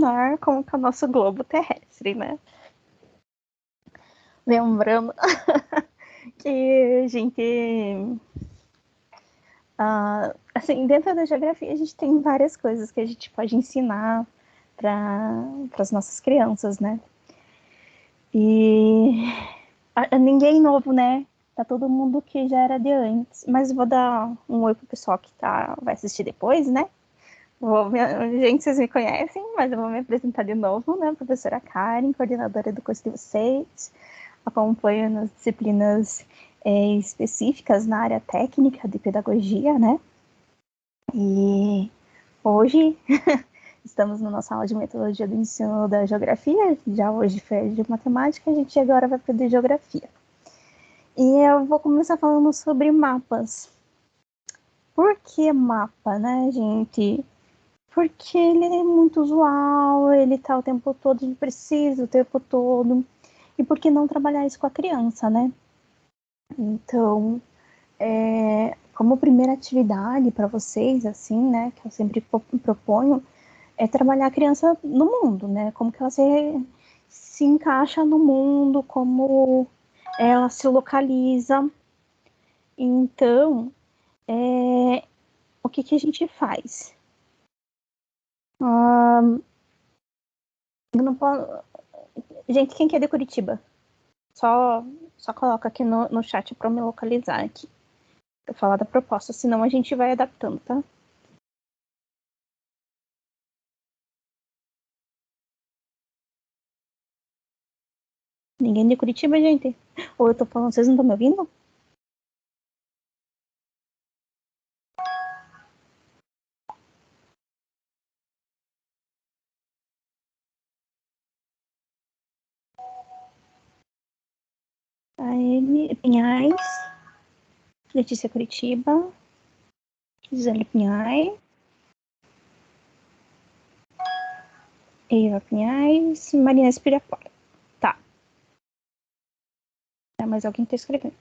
imaginar como que é o nosso globo terrestre, né? Lembrando que a gente... assim, dentro da geografia, a gente tem várias coisas que a gente pode ensinar para as nossas crianças, né? E ninguém novo, né? Tá todo mundo que já era de antes. Mas eu vou dar um oi pro pessoal que vai assistir depois, né? Gente, vocês me conhecem, mas eu vou me apresentar de novo, né? Professora Karen, coordenadora do curso de vocês. Acompanho nas disciplinas específicas na área técnica de pedagogia, né? E hoje estamos na nossa aula de metodologia do ensino da geografia. Já hoje foi de matemática, a gente agora vai para de geografia. E eu vou começar falando sobre mapas. Por que mapa, né, gente? Porque ele é muito usual, ele tá o tempo todo, ele precisa o tempo todo. E por que não trabalhar isso com a criança, né? Então, como primeira atividade para vocês, assim, né, que eu sempre proponho, é trabalhar a criança no mundo, né? Como que ela se encaixa no mundo, como ela se localiza. Então, o que a gente faz? Eu não posso... Gente, quem que é de Curitiba? Só coloca aqui no chat para me localizar aqui. Pra falar da proposta, senão a gente vai adaptando, tá? Ninguém de Curitiba, gente? Ou eu tô falando, vocês não estão me ouvindo? A Pinhais, Letícia Curitiba, Gisele Pinhais, Eva Pinhais, Marina Espirapora. Tá. É mais alguém que tá escrevendo.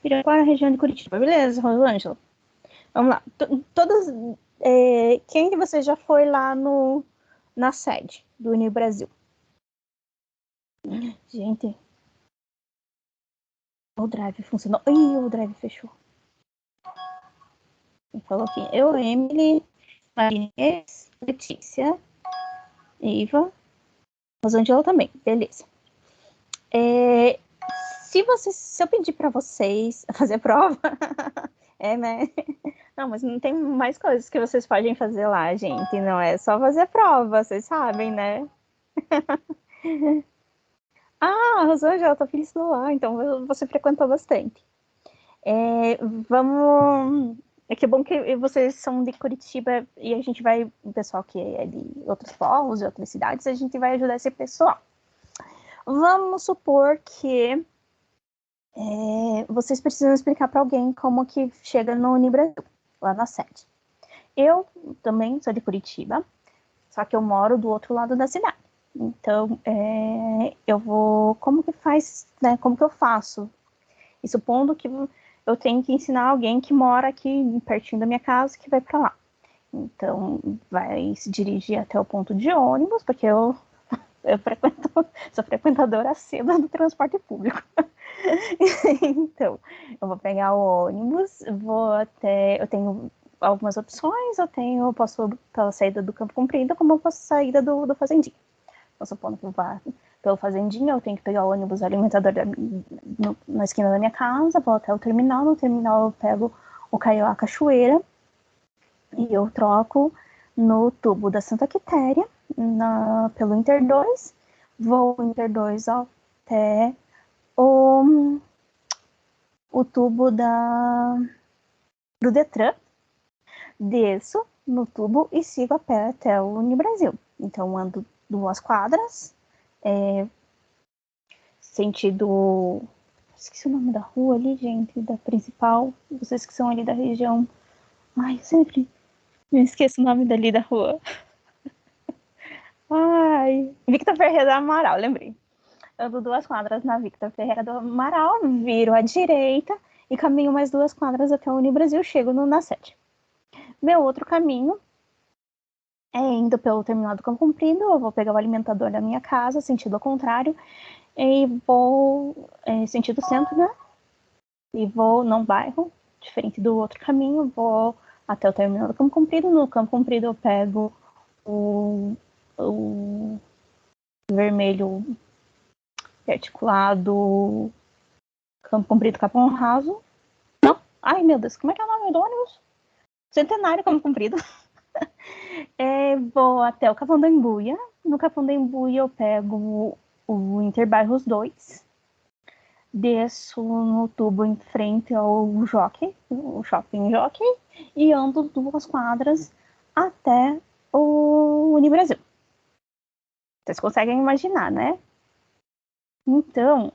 Piraquara, região de Curitiba. Beleza, Rosângela. Vamos lá. Todas. Quem de vocês já foi lá na sede do Uni Brasil? Gente. O Drive funcionou. Ih, o Drive fechou. Falou aqui. Eu, Emily, Marinês, Letícia, Eva, Rosângela também. Beleza. Se eu pedir para vocês fazer prova, né? Não, mas não tem mais coisas que vocês podem fazer lá, gente. Não é só fazer prova, vocês sabem, né? A Rosângela tá feliz no lá, então você frequentou bastante. Vamos. Que bom que vocês são de Curitiba e a gente vai, o pessoal que é de outros polos, de outras cidades, a gente vai ajudar esse pessoal. Vamos supor que vocês precisam explicar para alguém como que chega no Unibrasil, lá na sede. Eu também sou de Curitiba, só que eu moro do outro lado da cidade. Então, eu vou... Como que faz, né? Como que eu faço? E supondo que eu tenho que ensinar alguém que mora aqui pertinho da minha casa, que vai para lá. Então, vai se dirigir até o ponto de ônibus, porque eu sou frequentadora assídua do transporte público. Então, eu vou pegar o ônibus, eu tenho algumas opções, eu posso pela saída do Campo Comprido, como eu posso saída do Fazendinha. Então, supondo que eu vá pelo Fazendinha, eu tenho que pegar o ônibus alimentador na esquina da minha casa, vou até o terminal, no terminal eu pego o Caiuá Cachoeira e eu troco no tubo da Santa Quitéria, pelo Inter 2, vou Inter 2 até o tubo do Detran, desço no tubo e sigo a pé até o Unibrasil. Então, ando 2 quadras, sentido... Esqueci o nome da rua ali, gente, da principal. Vocês que são ali da região... Ai, eu sempre me esqueço o nome dali da rua. Ai, Victor Ferreira do Amaral, lembrei. Eu dou 2 quadras na Victor Ferreira do Amaral, viro à direita e caminho mais 2 quadras até o Unibrasil, chego no Na7. Meu outro caminho é indo pelo terminal do Campo Comprido, eu vou pegar o alimentador da minha casa, sentido ao contrário, e vou, sentido centro, né? E vou num bairro, diferente do outro caminho, vou até o terminal do Campo Comprido. No Campo Comprido eu pego o vermelho articulado Campo Comprido Capão Raso. Não, ai meu Deus, como é que é o nome do ônibus? Centenário Campo Comprido. Vou até o Capão da Embuia. No Capão da Embuia eu pego o Interbairros 2. Desço no tubo em frente ao Jockey, o Shopping Jockey, e ando 2 quadras até o Unibrasil. Vocês conseguem imaginar, né? Então,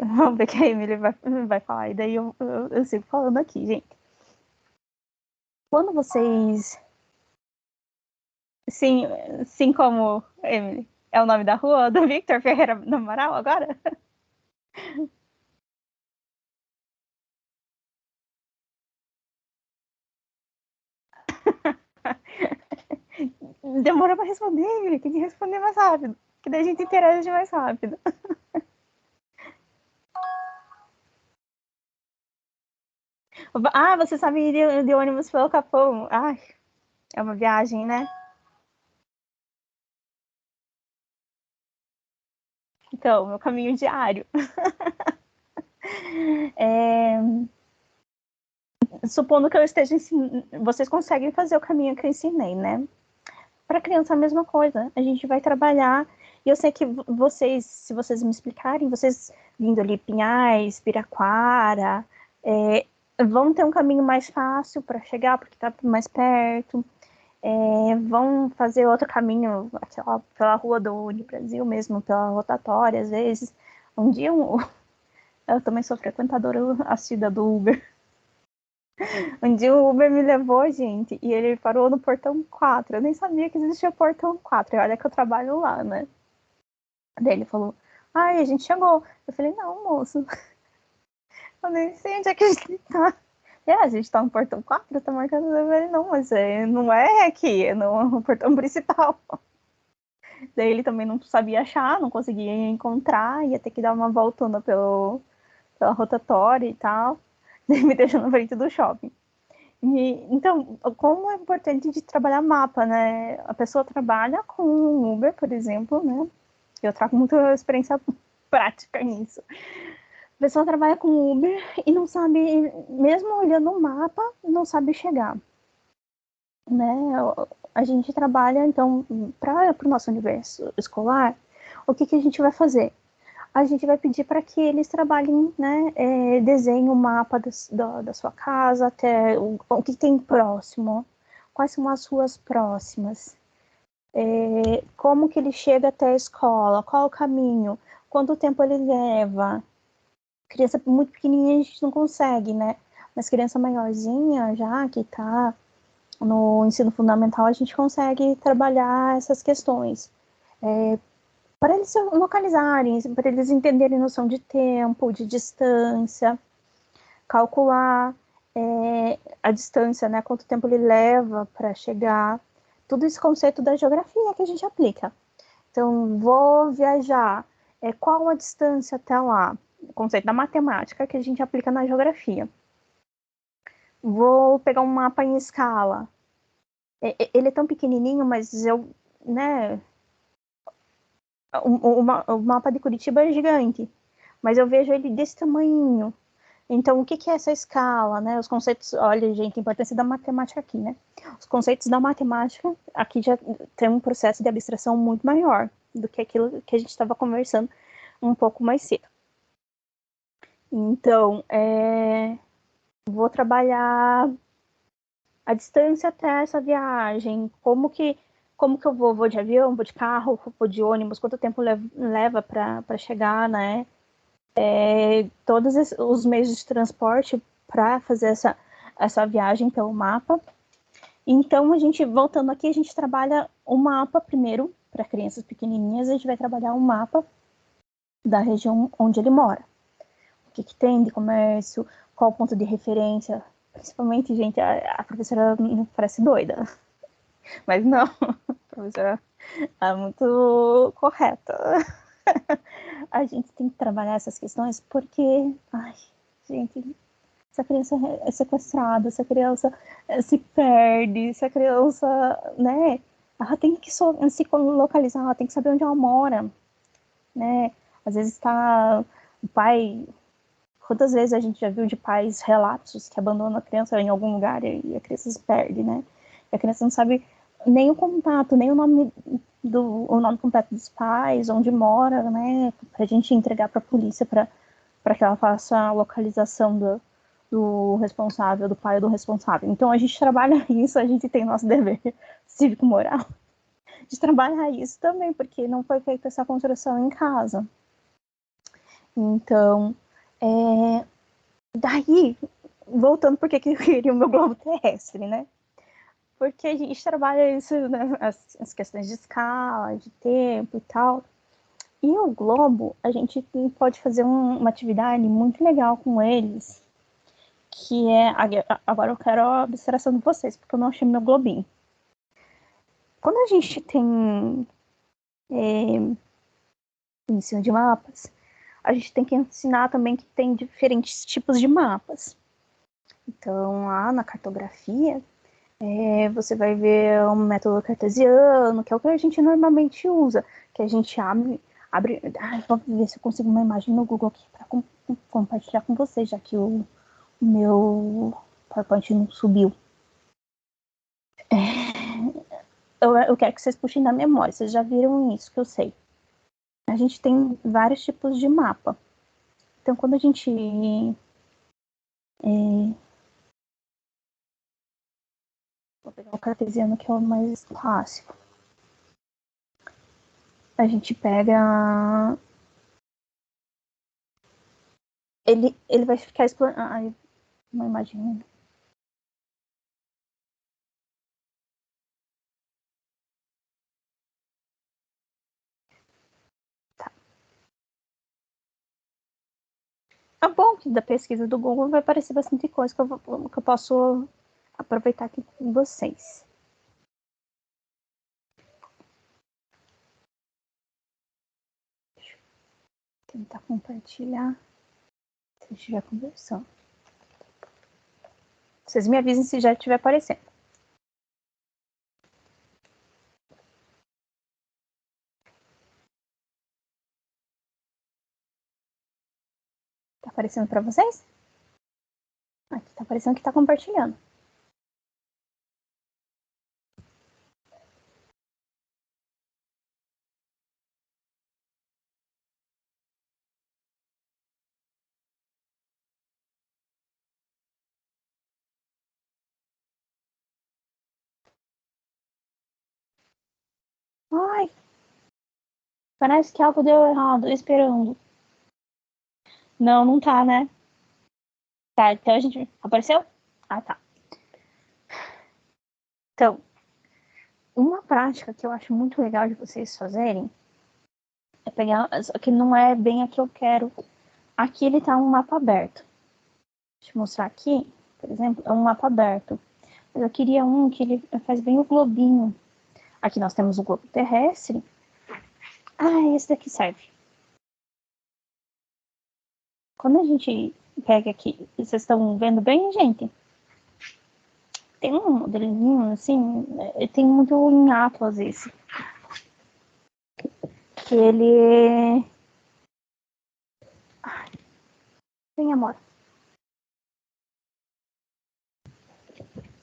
vamos ver que a Emily vai falar, e daí eu sigo falando aqui, gente. Quando vocês... Sim como, Emily, é o nome da rua do Victor Ferreira do Amaral agora? Demorou pra responder, Emily, tem que responder mais rápido, que daí a gente interage mais rápido. Ah, você sabe ir de ônibus pelo Capão. Ai, é uma viagem, né? Então, meu caminho diário. Supondo que eu esteja ensinando, vocês conseguem fazer o caminho que eu ensinei, né? Para criança, a mesma coisa. A gente vai trabalhar. E eu sei que vocês, se vocês me explicarem, vocês vindo ali Pinhais, Piraquara, vão ter um caminho mais fácil para chegar, porque está mais perto. Vão fazer outro caminho pela rua do Brasil mesmo, pela rotatória, às vezes. Um dia eu também sou frequentadora assídua do Uber. Um dia o Uber me levou, gente, e ele parou no portão 4. Eu nem sabia que existia portão 4. E olha que eu trabalho lá, né? Daí ele falou, ai, a gente chegou. Eu falei, não, moço. Eu nem sei onde é que a gente tá. A gente tá no portão 4, tá marcando. Eu falei, não, mas não é aqui, é no portão principal. Daí ele também não sabia achar, não conseguia encontrar, ia ter que dar uma voltona pela rotatória e tal. Daí me deixou na frente do shopping. Então, como é importante de trabalhar mapa, né? A pessoa trabalha com o Uber, por exemplo, né? Eu trago muita experiência prática nisso. A pessoa trabalha com Uber e não sabe, mesmo olhando o mapa, não sabe chegar, né? A gente trabalha, então, para o nosso universo escolar, o que a gente vai fazer? A gente vai pedir para que eles trabalhem, né, desenhem o mapa da sua casa, até o que tem próximo, quais são as ruas próximas, como que ele chega até a escola, qual o caminho, quanto tempo ele leva. Criança muito pequenininha a gente não consegue, né? Mas criança maiorzinha já, que está no ensino fundamental, a gente consegue trabalhar essas questões. Para eles se localizarem, para eles entenderem noção de tempo, de distância, calcular a distância, né, quanto tempo ele leva para chegar, tudo esse conceito da geografia que a gente aplica. Então, vou viajar, qual a distância até lá? O conceito da matemática que a gente aplica na geografia. Vou pegar um mapa em escala. Ele é tão pequenininho, mas né, o mapa de Curitiba é gigante, mas eu vejo ele desse tamanho. Então, o que é essa escala, né? Os conceitos, olha, gente, a importância da matemática aqui, né? Os conceitos da matemática aqui já tem um processo de abstração muito maior do que aquilo que a gente estava conversando um pouco mais cedo. Então, vou trabalhar a distância até essa viagem, como que eu vou? Vou de avião, vou de carro, vou de ônibus, quanto tempo leva para chegar, né? Todos os meios de transporte para fazer essa viagem pelo mapa. Então, voltando aqui, a gente trabalha o mapa primeiro, para crianças pequenininhas, a gente vai trabalhar um mapa da região onde ele mora. O que, que tem de comércio, qual o ponto de referência. Principalmente, gente, a professora parece doida. Mas não, a professora é muito correta. A gente tem que trabalhar essas questões porque, ai, gente, essa criança é sequestrada, essa criança se perde, essa criança, né, ela tem que se localizar, ela tem que saber onde ela mora, né, às vezes tá o pai, quantas vezes a gente já viu de pais relatos que abandonam a criança em algum lugar e a criança se perde, né, e a criança não sabe nem o contato, nem o nome completo dos pais, onde mora, né, pra gente entregar pra polícia para que ela faça a localização do responsável, do pai ou do responsável. Então a gente trabalha isso, a gente tem nosso dever cívico-moral de trabalhar isso também, porque não foi feita essa construção em casa. Então, daí, voltando porque que eu queria o meu globo terrestre, né? Porque a gente trabalha isso, né, as questões de escala, de tempo e tal. E o globo, a gente pode fazer uma atividade muito legal com eles, que é... Agora eu quero a observação de vocês, porque eu não achei meu globinho. Quando a gente tem ensino de mapas, a gente tem que ensinar também que tem diferentes tipos de mapas. Então, lá na cartografia, você vai ver um método cartesiano, que é o que a gente normalmente usa, que a gente abre vou ver se eu consigo uma imagem no Google aqui para compartilhar com vocês, já que o meu PowerPoint não subiu. Eu quero que vocês puxem na memória, vocês já viram isso, que eu sei. A gente tem vários tipos de mapa. Então, quando a gente vou pegar o cartesiano, que é o mais clássico. A gente pega... Ele vai ficar explorando... Uma imagem... Tá. É bom que da pesquisa do Google vai aparecer bastante coisa que eu posso aproveitar aqui com vocês. Deixa eu tentar compartilhar. Se eu estiver conversando. Vocês me avisem se já estiver aparecendo. Tá aparecendo para vocês? Aqui tá aparecendo que tá compartilhando. Ai, parece que algo deu errado, esperando. Não, não tá, né? Tá, então a gente... Apareceu? Ah, tá. Então, uma prática que eu acho muito legal de vocês fazerem é pegar... Só que não é bem a que eu quero. Aqui ele tá um mapa aberto. Deixa eu mostrar aqui, por exemplo, é um mapa aberto. Mas eu queria um que ele faz bem o globinho. Aqui nós temos o globo terrestre. Ah, esse daqui serve. Quando a gente pega aqui, vocês estão vendo bem, gente? Tem um modelinho, assim, tem muito em Atlas esse. Que ele... Vem, amor.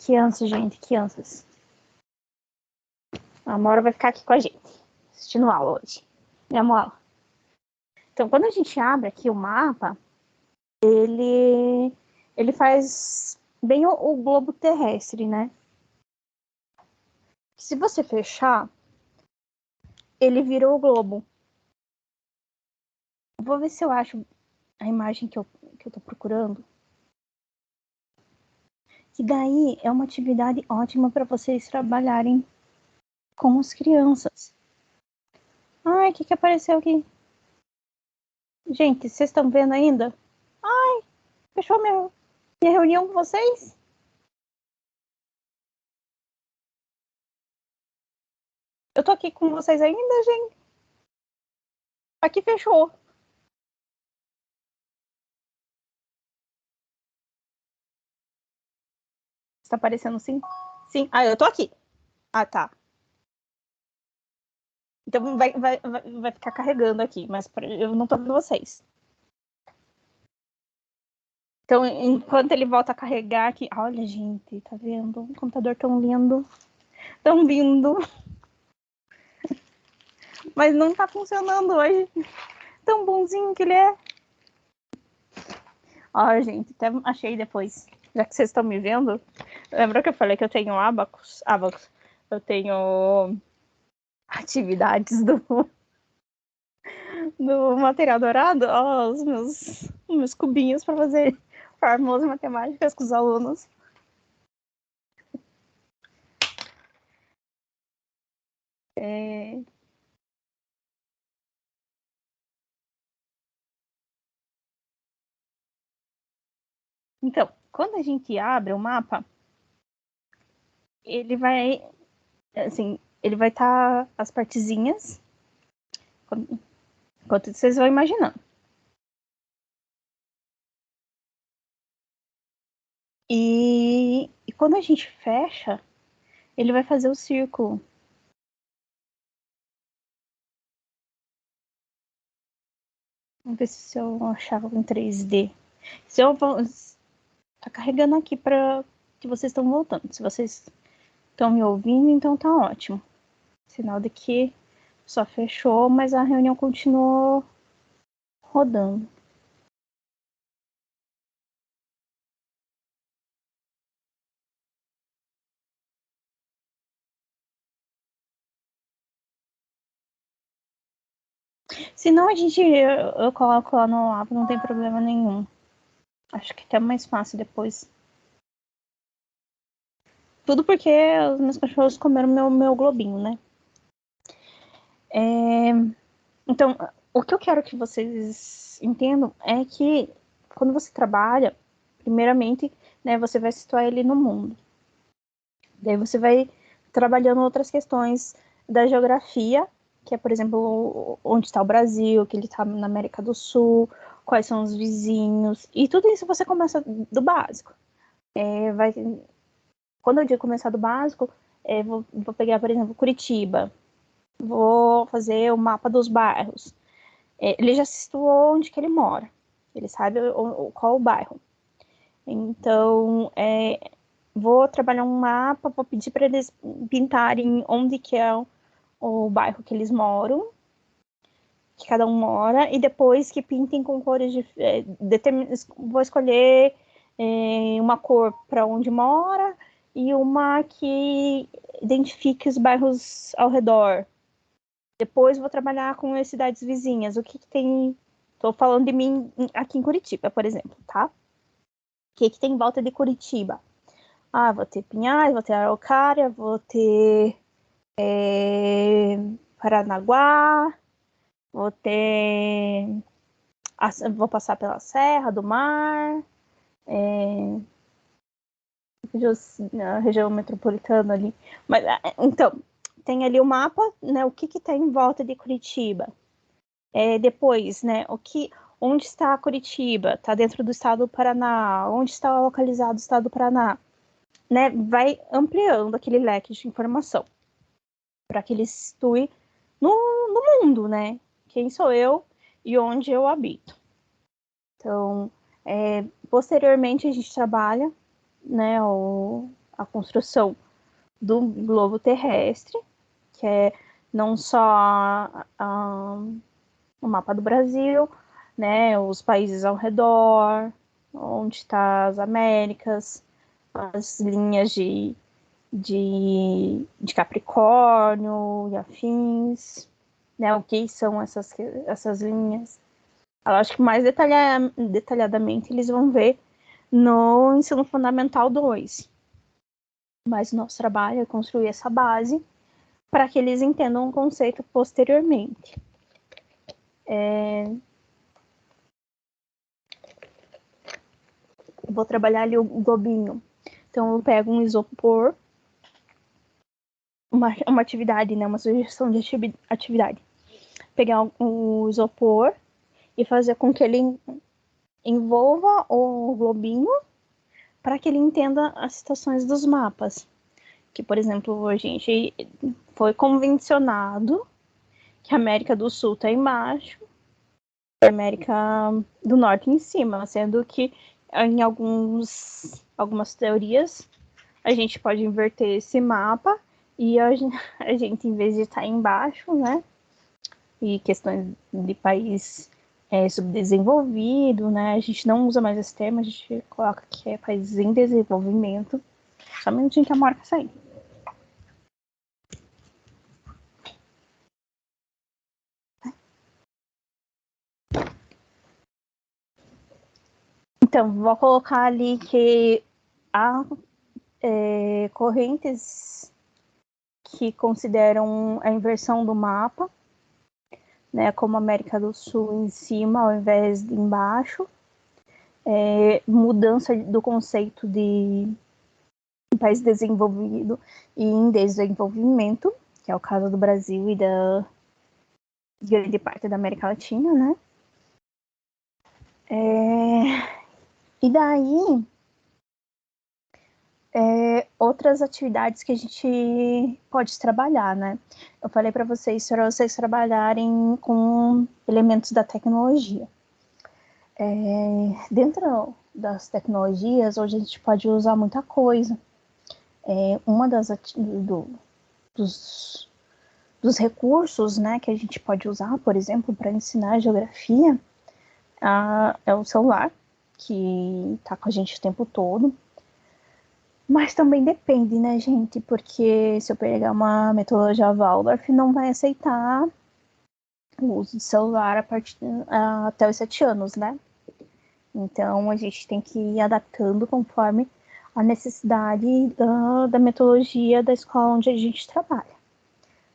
Crianças, gente, crianças. A Amora vai ficar aqui com a gente, assistindo aula hoje. Minha aula. Então, quando a gente abre aqui o mapa, ele faz bem o globo terrestre, né? Se você fechar, ele virou o globo. Vou ver se eu acho a imagem que eu tô procurando. Que daí é uma atividade ótima para vocês trabalharem com as crianças. Ai, o que apareceu aqui? Gente, vocês estão vendo ainda? Ai, fechou minha reunião com vocês? Eu tô aqui com vocês ainda, gente? Aqui fechou. Está aparecendo sim? Sim. Ah, eu tô aqui. Ah, tá. Então vai ficar carregando aqui, mas eu não tô vendo vocês. Então, enquanto ele volta a carregar aqui. Olha, gente, tá vendo? Um computador tão lindo. Tão lindo. Mas não tá funcionando hoje. Tão bonzinho que ele é. Ó, gente, até achei depois. Já que vocês estão me vendo. Lembra que eu falei que eu tenho Abacus? Eu tenho atividades do material dourado. Ó, os meus cubinhos para fazer fórmulas matemáticas com os alunos. É... Então, quando a gente abre o mapa, ele vai, assim, ele vai estar as partezinhas, enquanto vocês vão imaginando. E quando a gente fecha, ele vai fazer o círculo. Vamos ver se eu achava em 3D. Se eu vou... Tá carregando aqui para que vocês estão voltando. Se vocês estão me ouvindo, então tá ótimo. Sinal de que só fechou, mas a reunião continuou rodando. Se não, eu coloco lá no mapa, não tem problema nenhum. Acho que é até mais fácil depois. Tudo porque os meus cachorros comeram meu globinho, né? Então, o que eu quero que vocês entendam é que quando você trabalha, primeiramente, né, você vai situar ele no mundo. Daí você vai trabalhando outras questões da geografia, que é, por exemplo, onde está o Brasil, que ele está na América do Sul, quais são os vizinhos, e tudo isso você começa do básico. Quando eu digo começar do básico, vou pegar, por exemplo, Curitiba, vou fazer o mapa dos bairros. Ele já situou onde que ele mora, ele sabe qual o bairro. Então, vou trabalhar um mapa, vou pedir para eles pintarem onde que é o bairro que eles moram, que cada um mora, e depois que pintem com cores vou escolher uma cor para onde mora e uma que identifique os bairros ao redor. Depois vou trabalhar com as cidades vizinhas. O que tem... Estou falando de mim aqui em Curitiba, por exemplo, tá? O que tem em volta de Curitiba? Ah, vou ter Pinhais, vou ter Araucária, vou ter Paranaguá, vou passar pela Serra do Mar, a região metropolitana ali. Mas, então, tem ali o mapa, né? O que tem em volta de Curitiba. Depois, né? Onde está Curitiba? Está dentro do estado do Paraná. Onde está localizado o estado do Paraná? Né? Vai ampliando aquele leque de informação para que ele se situe no mundo, né? Quem sou eu e onde eu habito. Então, posteriormente a gente trabalha, né, a construção do globo terrestre, que é não só o mapa do Brasil, né, os países ao redor, onde está as Américas, as linhas de Capricórnio e afins, né, o que são essas linhas. Eu acho que mais detalhadamente eles vão ver no Ensino Fundamental 2. Mas o nosso trabalho é construir essa base para que eles entendam o conceito posteriormente. Vou trabalhar ali o globinho. Então, eu pego um isopor, uma atividade, né? Uma sugestão de atividade. Pegar o isopor e fazer com que ele envolva o globinho para que ele entenda as situações dos mapas. Que, por exemplo, a gente foi convencionado que a América do Sul está embaixo e a América do Norte em cima, sendo que em algumas teorias a gente pode inverter esse mapa e a gente em vez de estar embaixo, né, e questões de país subdesenvolvido, né, a gente não usa mais esse termo, a gente coloca que é país em desenvolvimento. Só um minutinho que a marca sair. Então, vou colocar ali que há correntes que consideram a inversão do mapa, né, como a América do Sul em cima ao invés de embaixo, mudança do conceito de país desenvolvido e em desenvolvimento, que é o caso do Brasil e da grande parte da América Latina, né? E daí, outras atividades que a gente pode trabalhar, né? Eu falei para vocês trabalharem com elementos da tecnologia. Dentro das tecnologias, hoje a gente pode usar muita coisa. Uma dos recursos, né, que a gente pode usar, por exemplo, para ensinar geografia, é o celular, que está com a gente o tempo todo. Mas também depende, né, gente? Porque se eu pegar uma metodologia Waldorf, não vai aceitar o uso de celular até os 7 anos, né? Então, a gente tem que ir adaptando conforme a necessidade da metodologia da escola onde a gente trabalha.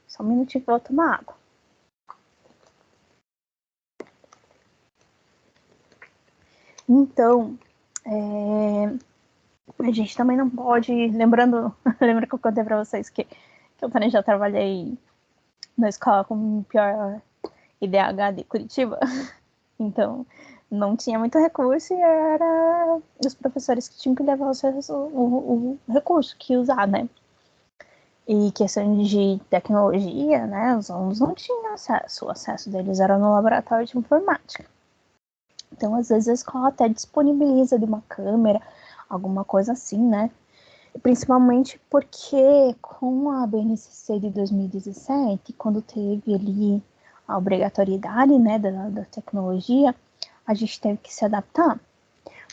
Só um minutinho que eu vou tomar água. Então, a gente também não pode... lembra que eu contei para vocês que eu também já trabalhei na escola com o pior IDH de Curitiba? Então, não tinha muito recurso e era os professores que tinham que levar o recurso que usar, né? E questão de tecnologia, né? Os alunos não tinham acesso. O acesso deles era no laboratório de informática. Então, às vezes, a escola até disponibiliza de uma câmera, alguma coisa assim, né? Principalmente porque com a BNCC de 2017, quando teve ali a obrigatoriedade, né, da tecnologia, a gente teve que se adaptar.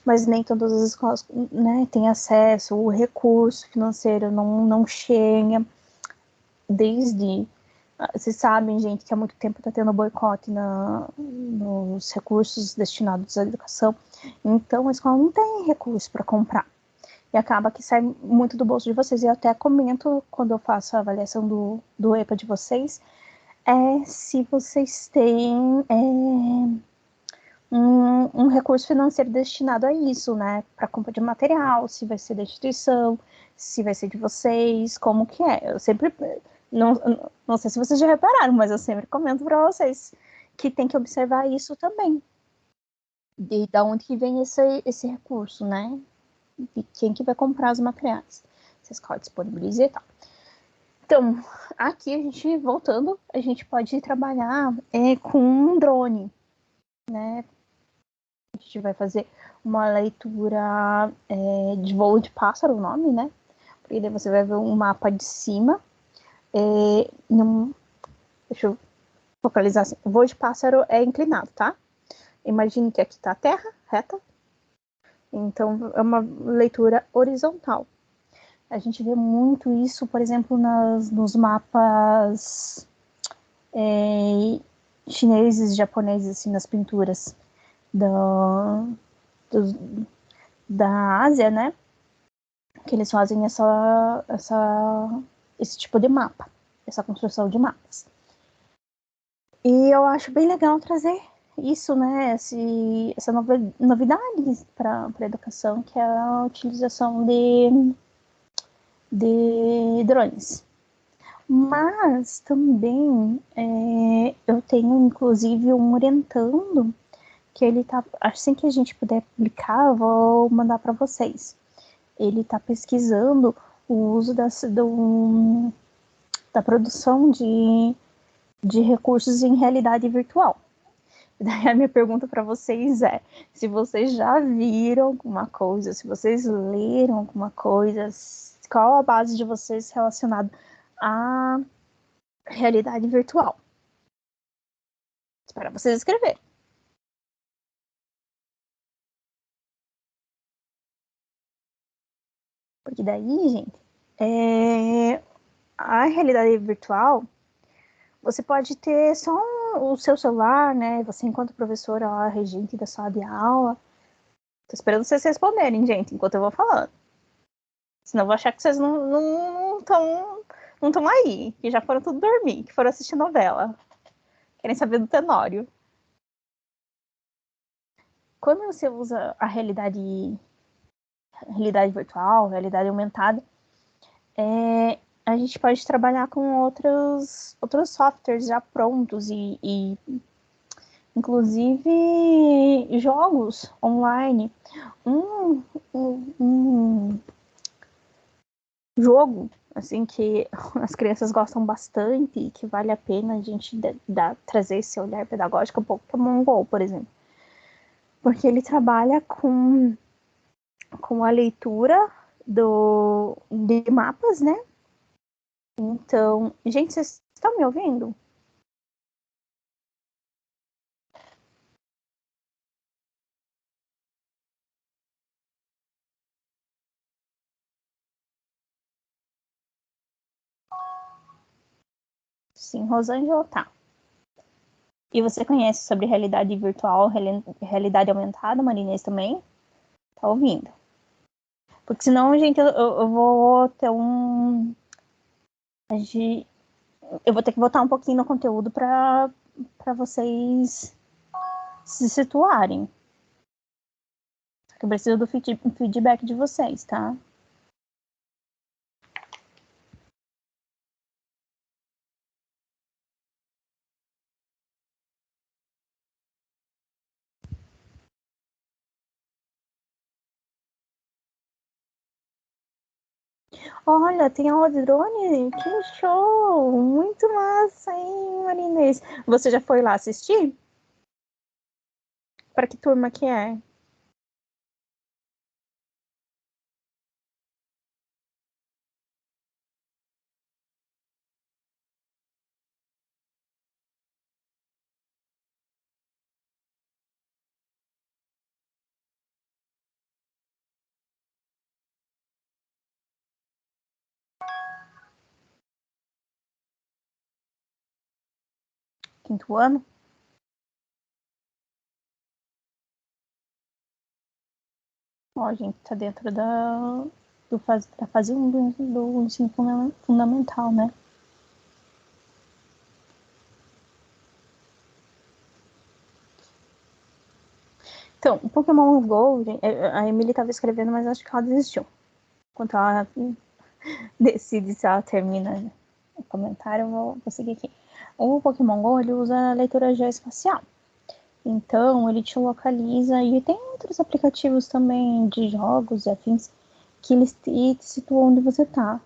Mas nem todas as escolas, né, têm acesso, o recurso financeiro não chega. Vocês sabem, gente, que há muito tempo está tendo boicote nos recursos destinados à educação. Então, a escola não tem recurso para comprar. E acaba que sai muito do bolso de vocês. Eu até comento, quando eu faço a avaliação do EPA de vocês, se vocês têm um recurso financeiro destinado a isso, né? Para compra de material, se vai ser da instituição, se vai ser de vocês, como que é. Eu sempre... Não sei se vocês já repararam, mas eu sempre comento para vocês que tem que observar isso também. Da onde que vem esse recurso, né? De quem que vai comprar os materiais. Se a escola disponibiliza e tal. Então, aqui a gente, voltando, a gente pode trabalhar com um drone, né? A gente vai fazer uma leitura de voo de pássaro, o nome, né? Porque daí você vai ver um mapa de cima. Deixa eu focalizar assim. O voo de pássaro é inclinado, tá? Imagine que aqui tá a terra, reta. Então, é uma leitura horizontal. A gente vê muito isso, por exemplo, nos mapas chineses, japoneses, assim, nas pinturas da Ásia, né? Que eles fazem esse tipo de mapa, essa construção de mapas. E eu acho bem legal trazer isso, né, essa novidade para a educação, que é a utilização de drones. Mas também eu tenho, inclusive, um orientando que ele tá, assim que a gente puder publicar, eu vou mandar para vocês. Ele está pesquisando o uso da produção de recursos em realidade virtual. Daí a minha pergunta para vocês é: se vocês já viram alguma coisa, se vocês leram alguma coisa, qual a base de vocês relacionada à realidade virtual? Para vocês escreverem. Porque daí, gente, a realidade virtual, você pode ter só o seu celular, né? Você, enquanto professora, lá, regente da sala de aula. Tô esperando vocês responderem, gente, enquanto eu vou falando. Senão eu vou achar que vocês não estão aí, que já foram tudo dormir, que foram assistir novela. Querem saber do Tenório. Quando você usa a realidade virtual, realidade aumentada, a gente pode trabalhar com outros softwares já prontos e inclusive jogos online. Um jogo assim que as crianças gostam bastante e que vale a pena a gente trazer esse olhar pedagógico, um Pokémon Go, por exemplo. Porque ele trabalha com a leitura de mapas, né? Então, gente, vocês estão me ouvindo? Sim, Rosângela, tá. E você conhece sobre realidade virtual, realidade aumentada, Marinês também? Tá ouvindo? Porque senão, gente, eu vou ter eu vou ter que botar um pouquinho no conteúdo para vocês se situarem. Eu preciso do feedback de vocês, tá? Olha, tem aula de drone? Que show! Muito massa, hein, Marinês? Você já foi lá assistir? Para que turma que é? Quinto ano? Ó, gente, tá dentro da fase 1 do ensino fundamental, né? Então, o Pokémon Go, a Emily estava escrevendo, mas acho que ela desistiu. Enquanto ela decide se ela termina o comentário, vou seguir aqui. O Pokémon Go, ele usa leitura geoespacial. Então, ele te localiza, e tem outros aplicativos também de jogos e afins que eles te situam onde você está.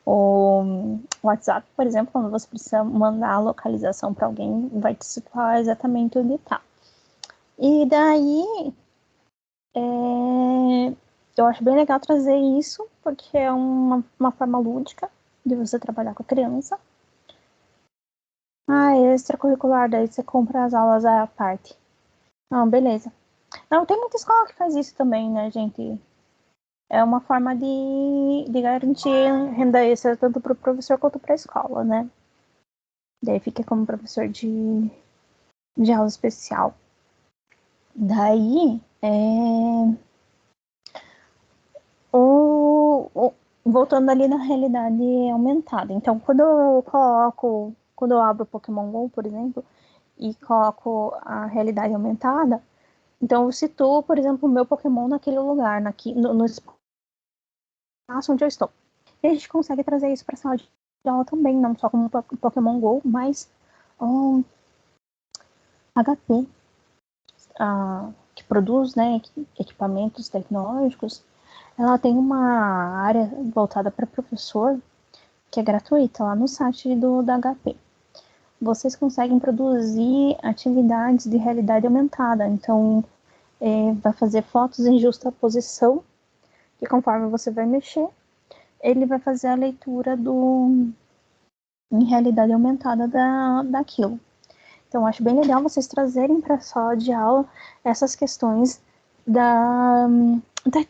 O WhatsApp, por exemplo, quando você precisa mandar a localização para alguém, vai te situar exatamente onde está. E daí, eu acho bem legal trazer isso, porque é uma forma lúdica de você trabalhar com a criança. Ah, é extracurricular, daí você compra as aulas à parte. Não, beleza. Não, tem muita escola que faz isso também, né, gente? É uma forma de garantir renda extra tanto para o professor quanto para a escola, né? Daí fica como professor de aula especial. Daí, voltando ali na realidade aumentada. Então, quando eu coloco quando eu abro o Pokémon GO, por exemplo, e coloco a realidade aumentada, então eu situo, por exemplo, o meu Pokémon naquele lugar, no espaço onde eu estou. E a gente consegue trazer isso para a sala de aula também, não só como Pokémon GO, mas um, HP, que produz, né, equipamentos tecnológicos, ela tem uma área voltada para professor que é gratuita lá no site da HP. Vocês conseguem produzir atividades de realidade aumentada, então vai fazer fotos em justa posição, que conforme você vai mexer, ele vai fazer a leitura em realidade aumentada daquilo. Então, acho bem legal vocês trazerem para a sala de aula essas questões da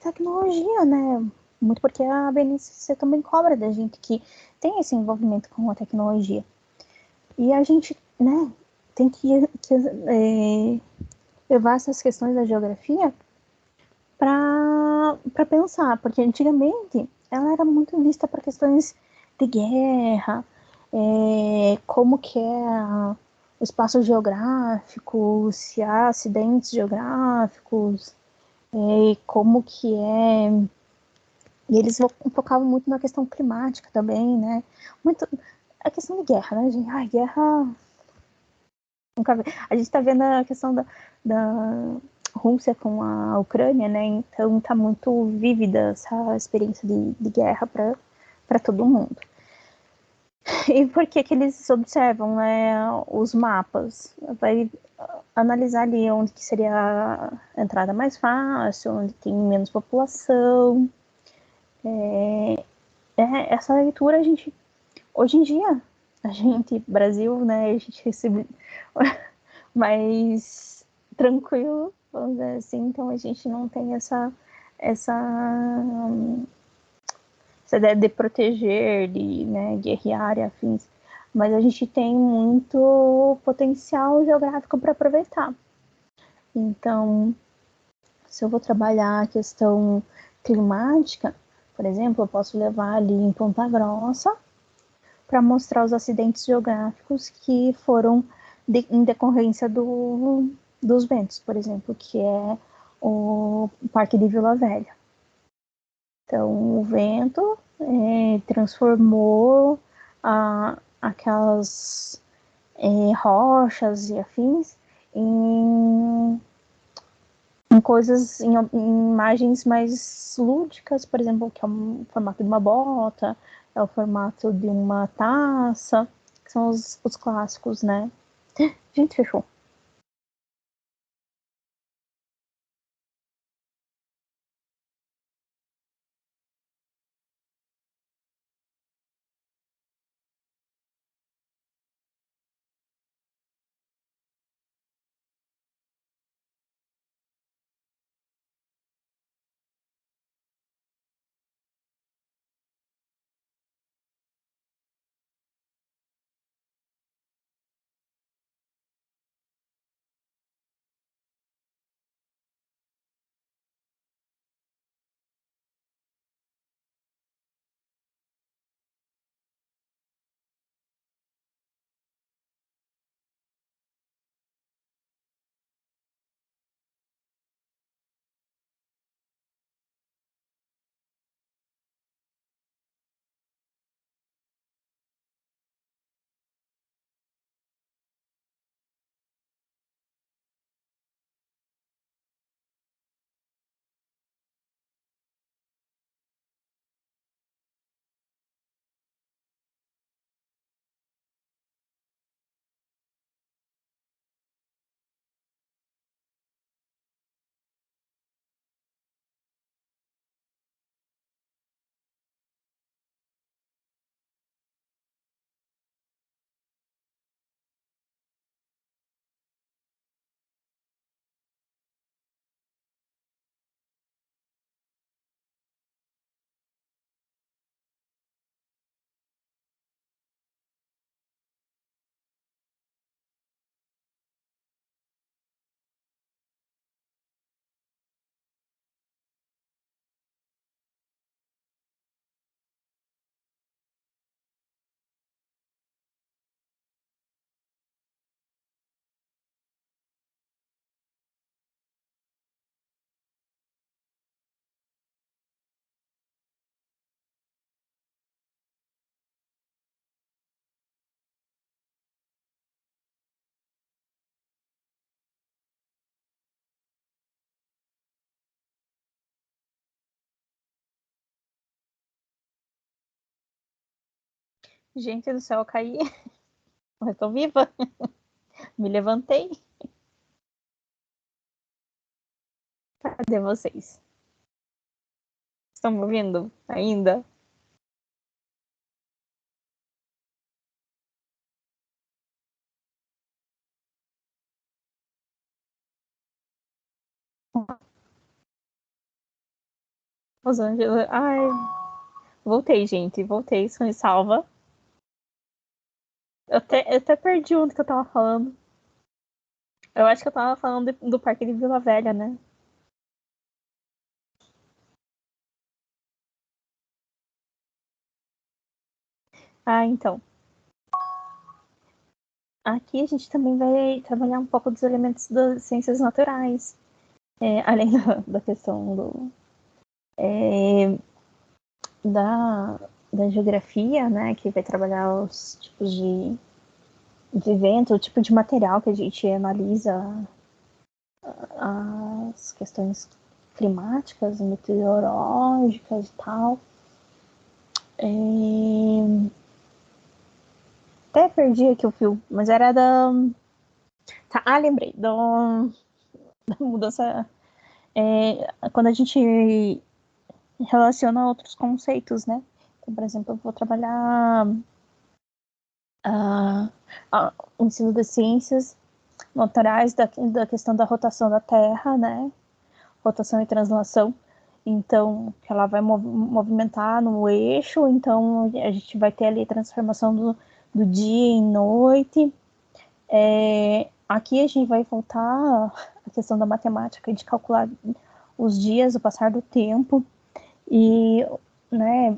tecnologia, né? Muito porque a BNCC também cobra da gente que tem esse envolvimento com a tecnologia. E a gente, né, tem que levar essas questões da geografia para pensar, porque antigamente ela era muito vista para questões de guerra, como que é o espaço geográfico, se há acidentes geográficos, como que é. E eles focavam muito na questão climática também, né? Muito a questão de guerra, né, gente? Ai, guerra. Nunca vi. A gente está vendo a questão da Rússia com a Ucrânia, né? Então tá muito vívida essa experiência de guerra para todo mundo. E por que que eles observam, né, os mapas? Vai analisar ali onde que seria a entrada mais fácil, onde tem menos população. Essa leitura a gente, hoje em dia, a gente, Brasil, né, a gente recebe mais tranquilo, vamos dizer assim, então a gente não tem essa, essa ideia de proteger, de, né, guerrear e afins, mas a gente tem muito potencial geográfico para aproveitar. Então, se eu vou trabalhar a questão climática, por exemplo, eu posso levar ali em Ponta Grossa para mostrar os acidentes geográficos que foram em decorrência dos ventos, por exemplo, que é o Parque de Vila Velha. Então, o vento transformou aquelas rochas e afins em, em coisas, em imagens mais lúdicas, por exemplo, que é o formato de uma bota, é o formato de uma taça, que são os clássicos, né? Gente, fechou. Gente do céu, eu caí. Eu tô viva. Me levantei. Cadê vocês? Estão me ouvindo ainda? Los Angeles. Ai, voltei, gente. Voltei, sou me salva. Eu até perdi onde que eu tava falando. Eu acho que eu tava falando do Parque de Vila Velha, né? Ah, então. Aqui a gente também vai trabalhar um pouco dos elementos das ciências naturais. Além da questão da, da geografia, né? Que vai trabalhar os tipos de evento, o tipo de material que a gente analisa as questões climáticas, meteorológicas e tal. Até perdi aqui o fio, mas era da. Tá, lembrei. Da mudança. Quando a gente relaciona outros conceitos, né? Então, por exemplo, eu vou trabalhar a, o ensino das ciências naturais da questão da rotação da Terra, né? Rotação e translação. Então, que ela vai movimentar no eixo, então a gente vai ter ali a transformação do dia em noite. Aqui a gente vai voltar a questão da matemática, de calcular os dias, o passar do tempo, e né,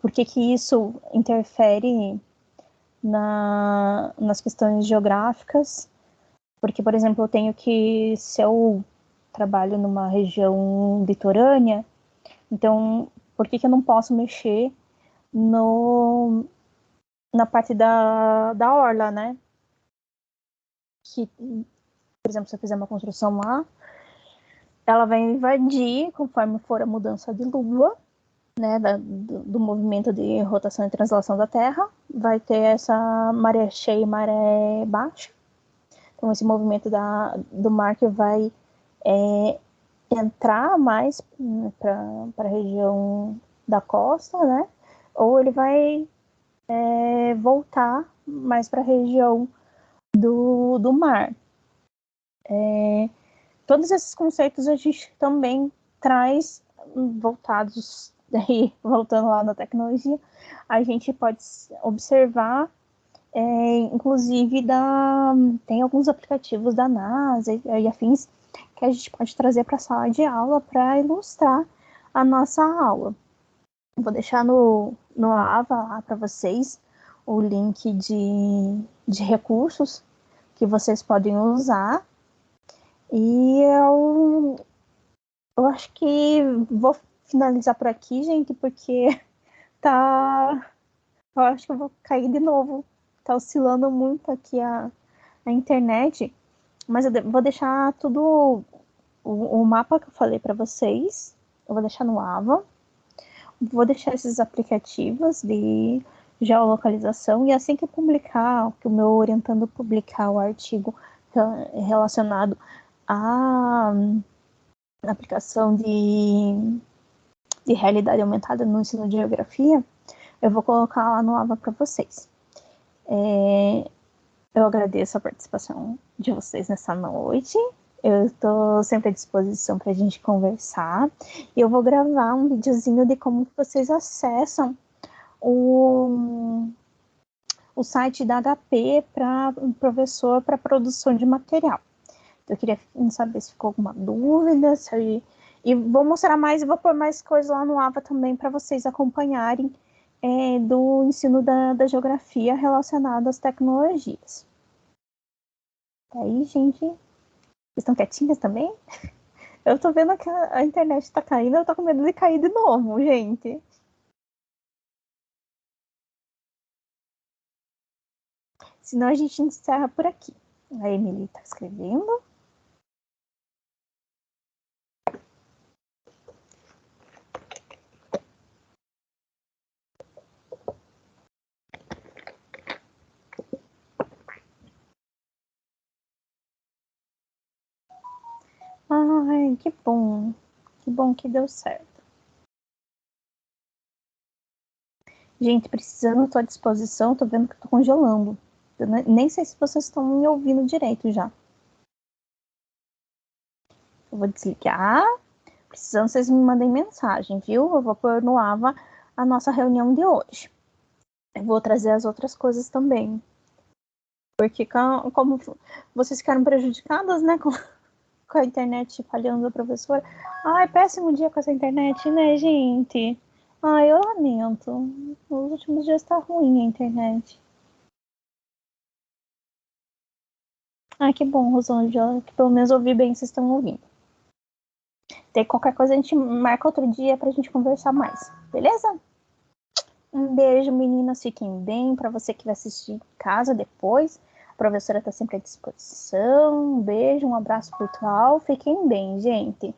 por que isso interfere nas questões geográficas. Porque, por exemplo, eu tenho que, se eu trabalho numa região litorânea, então, por que eu não posso mexer no, na parte da orla, né? Que, por exemplo, se eu fizer uma construção lá, ela vai invadir conforme for a mudança de lua, né, do movimento de rotação e translação da Terra, vai ter essa maré cheia e maré baixa. Então, esse movimento do mar que vai entrar mais para a região da costa, né? Ou ele vai voltar mais para a região do mar. Todos esses conceitos a gente também traz voltados, daí, voltando lá na tecnologia, a gente pode observar, inclusive, tem alguns aplicativos da NASA e afins que a gente pode trazer para a sala de aula para ilustrar a nossa aula. Vou deixar no AVA lá para vocês o link de recursos que vocês podem usar. E eu acho que vou finalizar por aqui, gente, porque tá. Eu acho que eu vou cair de novo. Tá oscilando muito aqui a internet. Mas eu vou deixar tudo. O mapa que eu falei para vocês, eu vou deixar no AVA. Vou deixar esses aplicativos de geolocalização. E assim que eu publicar, que o meu orientando publicar o artigo relacionado à aplicação de realidade aumentada no ensino de geografia, eu vou colocar lá no AVA para vocês. Eu agradeço a participação de vocês nessa noite. Eu estou sempre à disposição para a gente conversar. E eu vou gravar um videozinho de como vocês acessam o site da HP para o professor para produção de material. Eu queria saber se ficou alguma dúvida. E vou mostrar mais e vou pôr mais coisas lá no AVA também para vocês acompanharem do ensino da geografia relacionado às tecnologias. Aí, gente, vocês estão quietinhas também? Eu tô vendo que a internet tá caindo, eu tô com medo de cair de novo, gente. Senão a gente encerra por aqui. A Emily tá escrevendo. Ai, que bom. Que bom que deu certo. Gente, precisando, tô à disposição. Tô vendo que tô congelando. Eu nem sei se vocês estão me ouvindo direito já. Eu vou desligar. Precisando, vocês me mandem mensagem, viu? Eu vou pôr no AVA a nossa reunião de hoje. Eu vou trazer as outras coisas também. Porque como vocês ficaram prejudicadas, né, com a internet falhando da professora. Ai, péssimo dia com essa internet, né, gente? Ai, eu lamento. Nos últimos dias tá ruim a internet. Ai, que bom, Rosângela, que pelo menos ouvi bem, vocês estão ouvindo. Tem qualquer coisa, a gente marca outro dia pra gente conversar mais, beleza? Um beijo, meninas, fiquem bem. Para você que vai assistir em casa depois, a professora está sempre à disposição. Um beijo, um abraço virtual. Fiquem bem, gente.